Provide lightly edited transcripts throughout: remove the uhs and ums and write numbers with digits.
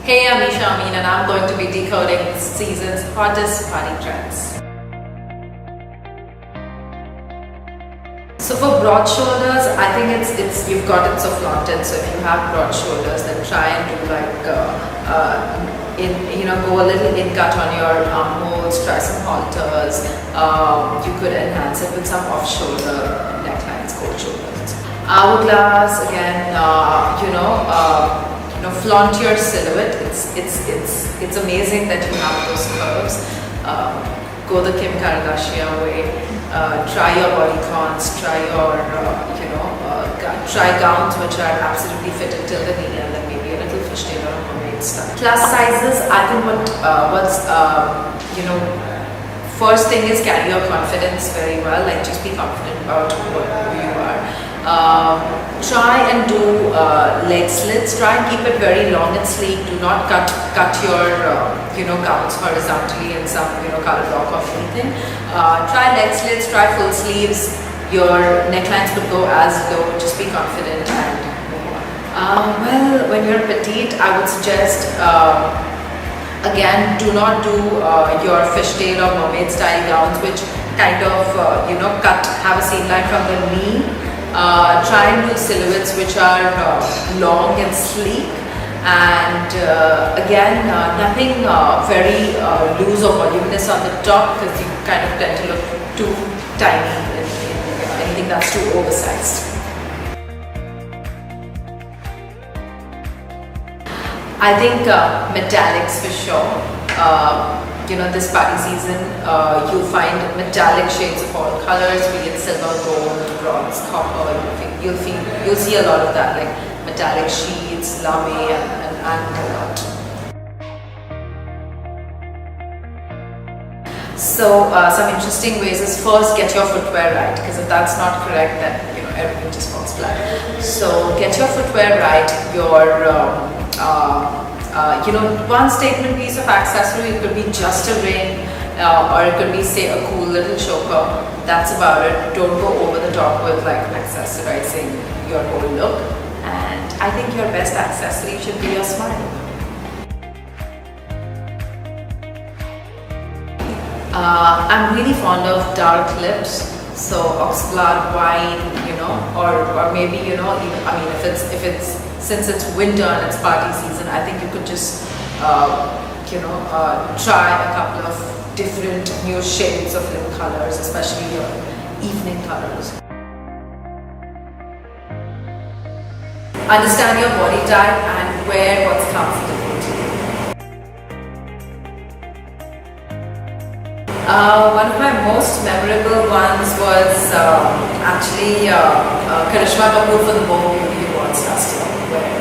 Hey, I'm Isha Amin and I'm going to be decoding this season's hottest party trends. So for broad shoulders, I think it's you've got it so flaunted. So if you have broad shoulders, then try and do like go a little in cut on your armholes. Try some halters. You could enhance it with some off-shoulder necklines, cold shoulders. Hourglass again. Flaunt your silhouette. It's amazing that you have those curves. Go the Kim Kardashian way. Try your bodycons. Try your try gowns which are absolutely fitted till the knee, and then maybe a little fishtail or a mermaid style. Plus sizes. I think first thing is carry your confidence very well. Like just be confident about who you are. Try and do leg slits. Try and keep it very long and sleek. Do not cut your gowns horizontally in some color block or anything. Try leg slits. Try full sleeves. Your necklines could go as low. Just be confident and move on. Well, when you're petite, I would suggest again, do not do your fishtail or mermaid style gowns, which kind of have a seam line from the knee. Try and do silhouettes which are long and sleek, and again nothing very loose or voluminous on the top, because you kind of tend to look too tiny in anything that's too oversized. I think metallics for sure. This party season, you'll find metallic shades of all colors, be it silver, gold, bronze, copper. You'll see a lot of that, like metallic sheets, lame, and a lot. So some interesting ways is, first, get your footwear right, because if that's not correct, then everything just falls flat. So get your footwear right. One statement piece of accessory, it could be just a ring, or it could be, say, a cool little choker. That's about it. Don't go over the top with like accessorizing your whole look. And I think your best accessory should be your smile. I'm really fond of dark lips. So Oxblad wine, or maybe even, if it's since it's winter and it's party season, I think you could just try a couple of different new shades of lip colors, especially your evening colors. Understand your body type and wear what's comfortable to you. One of my most memorable ones was actually Karishma Kapoor for the Vogue Beauty Awards last year, where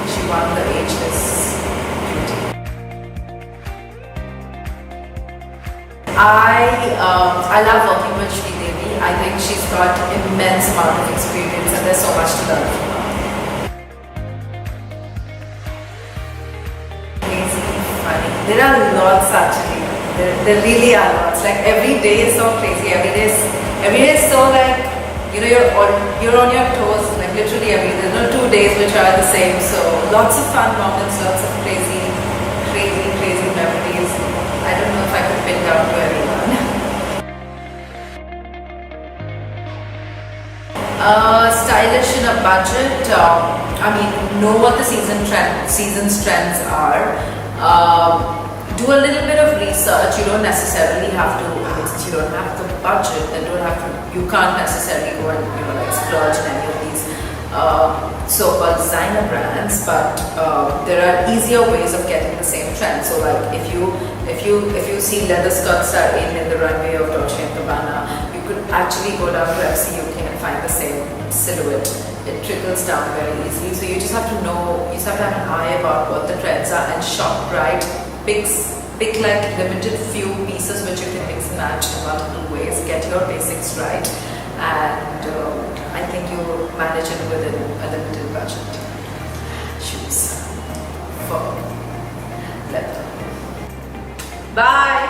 she won the Ageless Beauty. I love working with Sridevi. I think she's got immense amount of experience and there's so much to learn from her. Crazy, funny. There are lots actually. There really are lots. Like every day is so crazy. Every day is so like you're on your toes. Like literally there's no 2 days which are the same. So lots of fun moments, lots of crazy memories. I don't know if I could pin down to anyone. Stylish in a budget. Know what the season's trends are. Do a little bit of research. You don't necessarily have to, since you don't have the budget, then you can't necessarily go and splurge in any of these so-called designer brands, but there are easier ways of getting the same trend. So like if you see leather skirts are in the runway of Dolce & Gabbana, you could actually go down to FC UK and find the same silhouette. It trickles down very easily. So you just have to have an eye about what the trends are and shop right. Pick like limited few pieces which you can mix and match in multiple ways. Get your basics right, and I think you'll manage it within a limited budget. Shoes for leather. Bye.